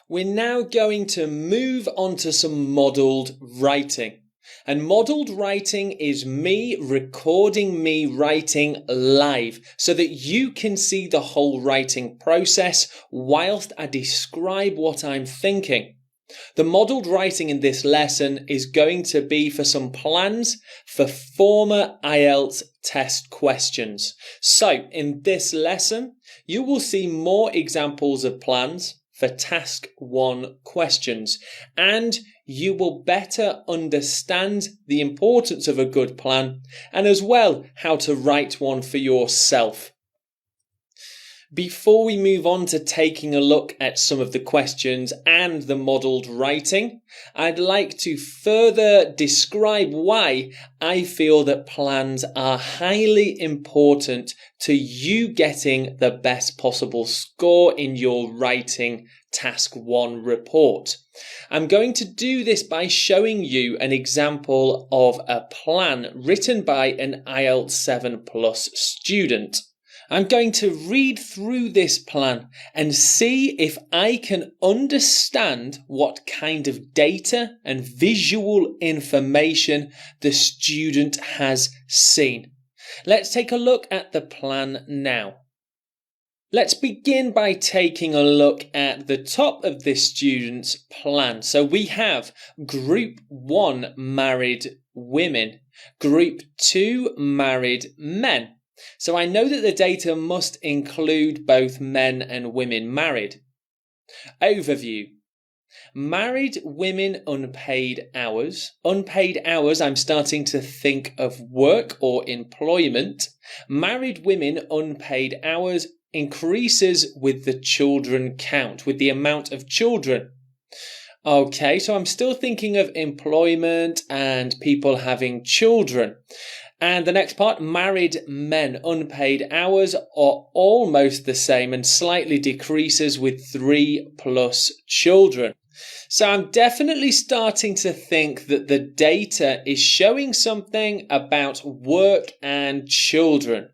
We're now going to move on to some modelled writing. And modelled writing is me recording me writing live so that you can see the whole writing process whilst I describe what I'm thinking. The modelled writing in this lesson is going to be for some plans for former IELTS test questions. So in this lesson, you will see more examples of plans for Task-1 questions, and you will better understand the importance of a good plan and as well how to write one for yourself. Before we move on to taking a look at some of the questions and the modelled writing, I'd like to further describe why I feel that plans are highly important to you getting the best possible score in your writing Task-1 report. I'm going to do this by showing you an example of a plan written by an IELTS 7 Plus student. I'm going to read through this plan and see if I can understand what kind of data and visual information the student has seen. Let's take a look at the plan now. Let's begin by taking a look at the top of this student's plan. So we have Group 1 married women, Group 2 married men. So I know that the data must include both men and women married. Overview. Married women unpaid hours. Unpaid hours, I'm starting to think of work or employment. Married women unpaid hours increases with the children count, with the amount of children. Okay, so I'm still thinking of employment and people having children. And the next part, married men unpaid hours are almost the same and slightly decreases with 3 plus children. So I'm definitely starting to think that the data is showing something about work and children.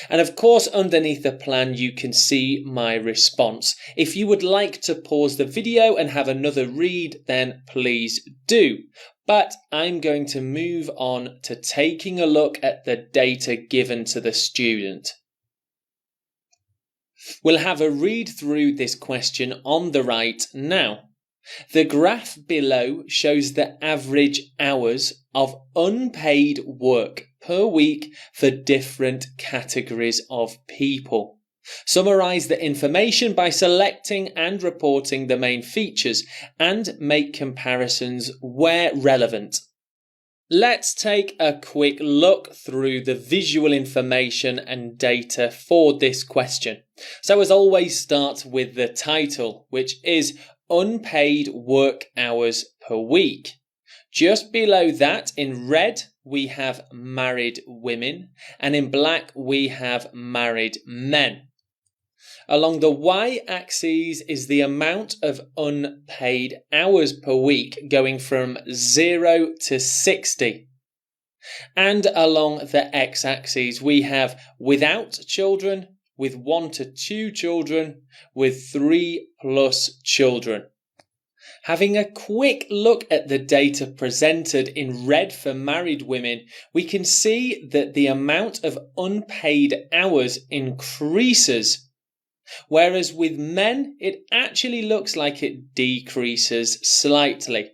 And of course, underneath the plan, you can see my response. If you would like to pause the video and have another read, then please do. But I'm going to move on to taking a look at the data given to the student. We'll have a read through this question on the right now. The graph below shows the average hours of unpaid work per week for different categories of people. Summarize the information by selecting and reporting the main features and make comparisons where relevant. Let's take a quick look through the visual information and data for this question. So as always, start with the title, which is Unpaid Work Hours per Week. Just below that, in red, we have married women, and in black, we have married men. Along the y-axis is the amount of unpaid hours per week going from 0 to 60. And along the x-axis we have without children, with 1 to 2 children, with 3 plus children. Having a quick look at the data presented in red for married women, we can see that the amount of unpaid hours increases. Whereas with men, it actually looks like it decreases slightly.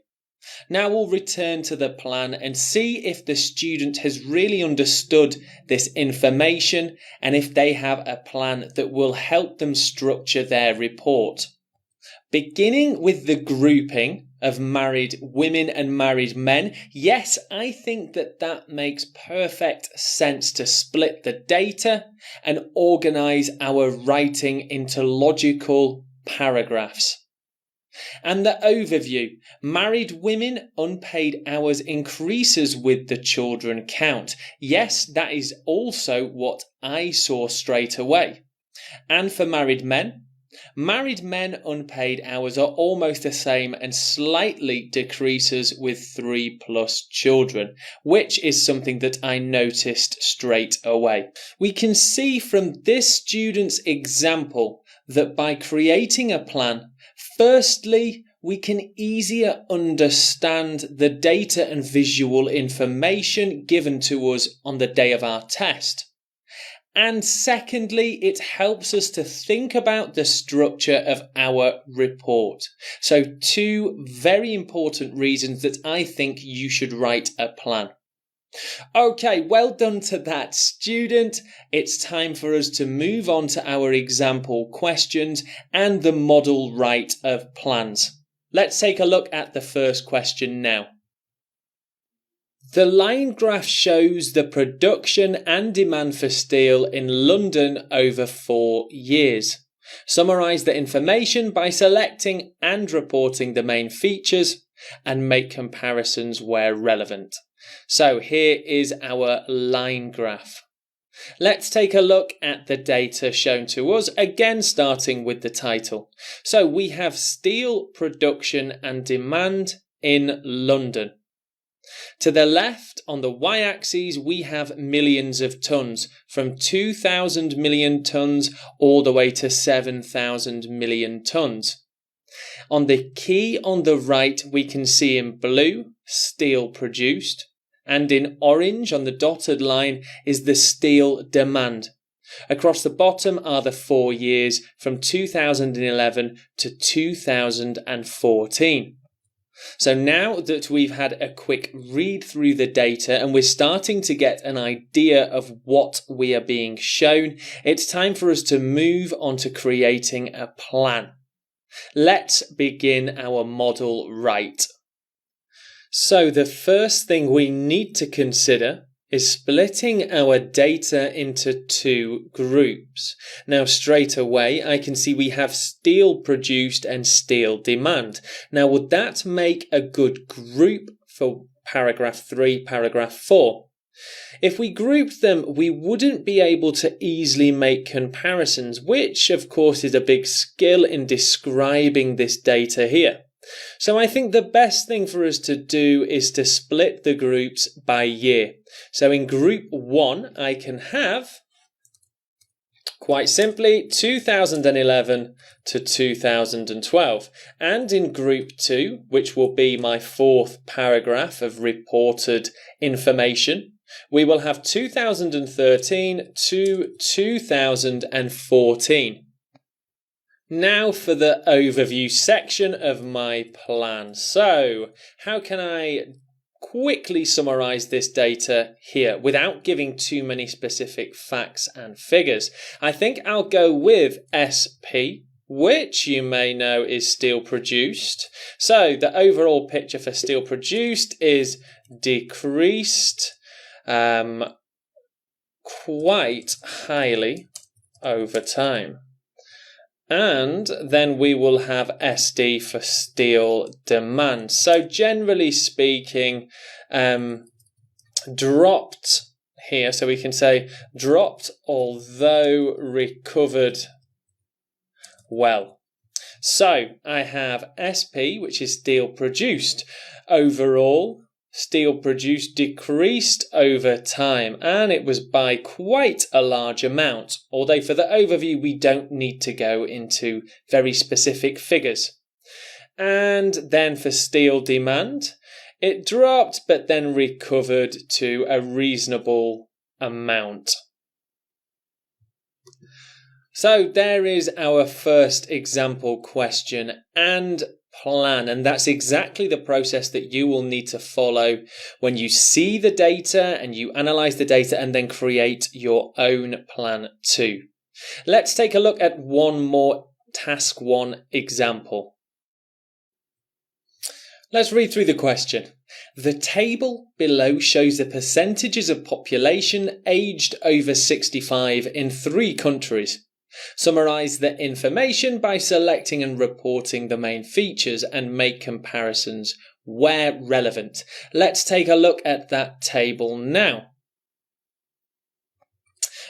Now we'll return to the plan and see if the student has really understood this information and if they have a plan that will help them structure their report. Beginning with the grouping of married women and married men, yes, I think that makes perfect sense to split the data and organize our writing into logical paragraphs. And the overview, married women unpaid hours increases with the children count. Yes, that is also what I saw straight away. And for married men unpaid hours are almost the same and slightly decreases with 3 plus children, which is something that I noticed straight away. We can see from this student's example that by creating a plan, firstly, we can easier understand the data and visual information given to us on the day of our test. And secondly, it helps us to think about the structure of our report. So 2 very important reasons that I think you should write a plan. Okay, well done to that student. It's time for us to move on to our example questions and the model write of plans. Let's take a look at the first question now. The line graph shows the production and demand for steel in London over 4 years. Summarise the information by selecting and reporting the main features and make comparisons where relevant. So here is our line graph. Let's take a look at the data shown to us, again starting with the title. So we have steel production and demand in London. To the left, on the y-axis, we have millions of tonnes, from 2,000 million tonnes all the way to 7,000 million tonnes. On the key on the right, we can see in blue, steel produced, and in orange on the dotted line is the steel demand. Across the bottom are the 4 years from 2011 to 2014. So now that we've had a quick read through the data and we're starting to get an idea of what we are being shown, it's time for us to move on to creating a plan. Let's begin our model right. So the first thing we need to consider is splitting our data into 2 groups. Now straight away I can see we have steel produced and steel demand. Now would that make a good group for paragraph 3, paragraph 4? If we grouped them, we wouldn't be able to easily make comparisons, which of course is a big skill in describing this data here. So I think the best thing for us to do is to split the groups by year. So in group 1, I can have, quite simply, 2011 to 2012. And in group 2, which will be my 4th paragraph of reported information, we will have 2013 to 2014. Now for the overview section of my plan. So, how can I quickly summarize this data here without giving too many specific facts and figures? I think I'll go with SP, which you may know is steel produced. So, the overall picture for steel produced is decreased quite highly over time. And then we will have SD for steel demand. So generally speaking, dropped here. So we can say dropped although recovered well. So I have SP, which is steel produced. Overall, steel produced decreased over time, and it was by quite a large amount, although for the overview we don't need to go into very specific figures. And then for steel demand, it dropped but then recovered to a reasonable amount. So there is our first example question and plan, and that's exactly the process that you will need to follow when you see the data and you analyze the data and then create your own plan too. Let's take a look at one more task 1 example. Let's read through the question. The table below shows the percentages of population aged over 65 in 3 countries. Summarize the information by selecting and reporting the main features and make comparisons where relevant. Let's take a look at that table now.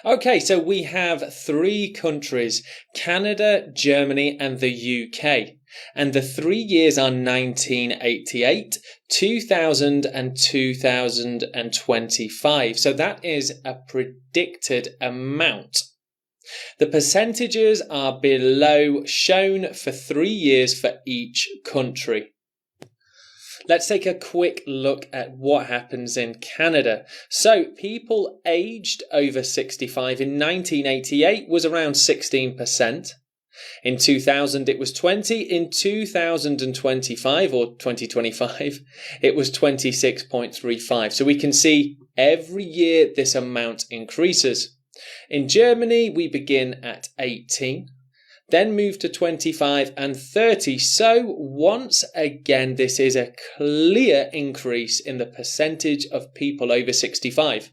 Okay, so we have 3 countries, Canada, Germany and the UK. And the 3 years are 1988, 2000 and 2025. So that is a predicted amount. The percentages are below, shown for 3 years for each country. Let's take a quick look at what happens in Canada. So, people aged over 65 in 1988 was around 16%. In 2000 it was 20. In 2025 or 2025 it was 26.35. So we can see every year this amount increases. In Germany we begin at 18. Then move to 25 and 30. So once again, this is a clear increase in the percentage of people over 65.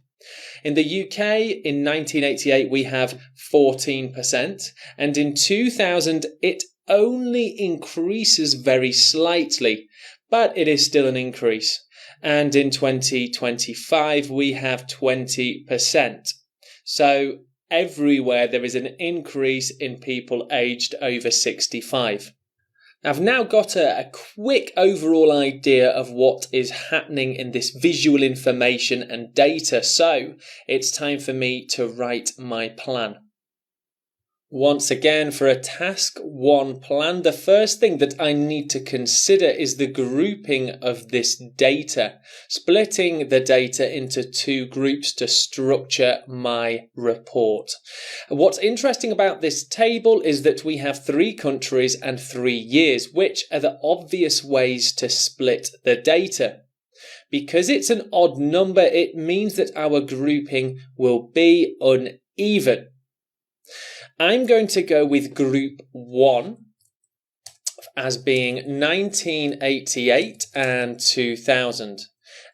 In the UK, in 1988, we have 14%. And in 2000, it only increases very slightly, but it is still an increase. And in 2025, we have 20%. So everywhere there is an increase in people aged over 65. I've now got a quick overall idea of what is happening in this visual information and data, so it's time for me to write my plan. Once again, for a Task 1 plan, the first thing that I need to consider is the grouping of this data, splitting the data into 2 groups to structure my report. What's interesting about this table is that we have 3 countries and 3 years, which are the obvious ways to split the data. Because it's an odd number, it means that our grouping will be uneven. I'm going to go with group 1 as being 1988 and 2000.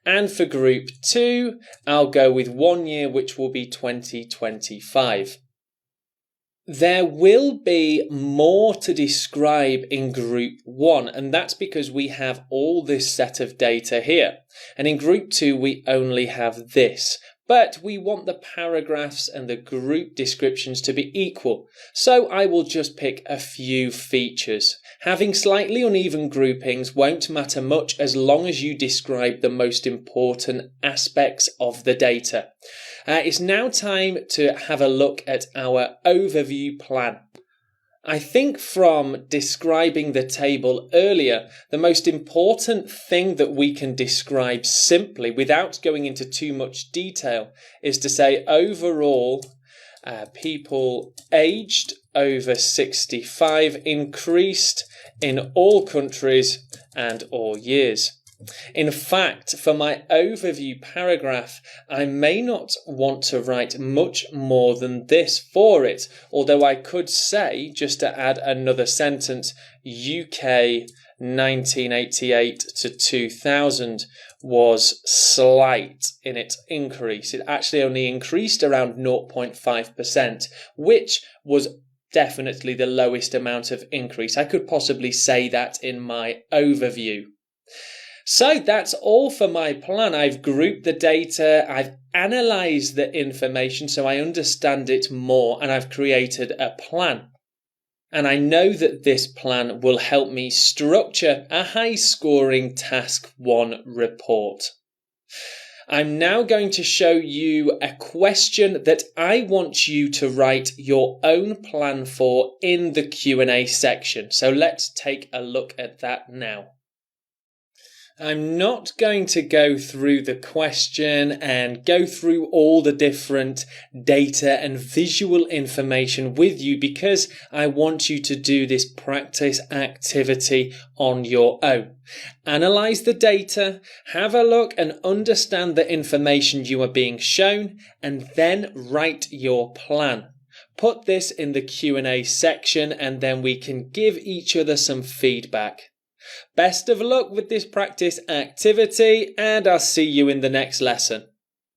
And for group 2, I'll go with 1 year, which will be 2025. There will be more to describe in group 1, and that's because we have all this set of data here. And in group 2, we only have this. But we want the paragraphs and the group descriptions to be equal, so I will just pick a few features. Having slightly uneven groupings won't matter much as long as you describe the most important aspects of the data. It's now time to have a look at our overview plan. I think from describing the table earlier, the most important thing that we can describe simply without going into too much detail is to say overall people aged over 65 increased in all countries and all years. In fact, for my overview paragraph, I may not want to write much more than this for it, although I could say, just to add another sentence, UK 1988 to 2000 was slight in its increase. It actually only increased around 0.5%, which was definitely the lowest amount of increase. I could possibly say that in my overview. So that's all for my plan. I've grouped the data, I've analysed the information so I understand it more, and I've created a plan. And I know that this plan will help me structure a high-scoring Task 1 report. I'm now going to show you a question that I want you to write your own plan for in the Q&A section. So let's take a look at that now. I'm not going to go through the question and go through all the different data and visual information with you because I want you to do this practice activity on your own. Analyze the data, have a look and understand the information you are being shown, and then write your plan. Put this in the Q&A section and then we can give each other some feedback. Best of luck with this practice activity, and I'll see you in the next lesson.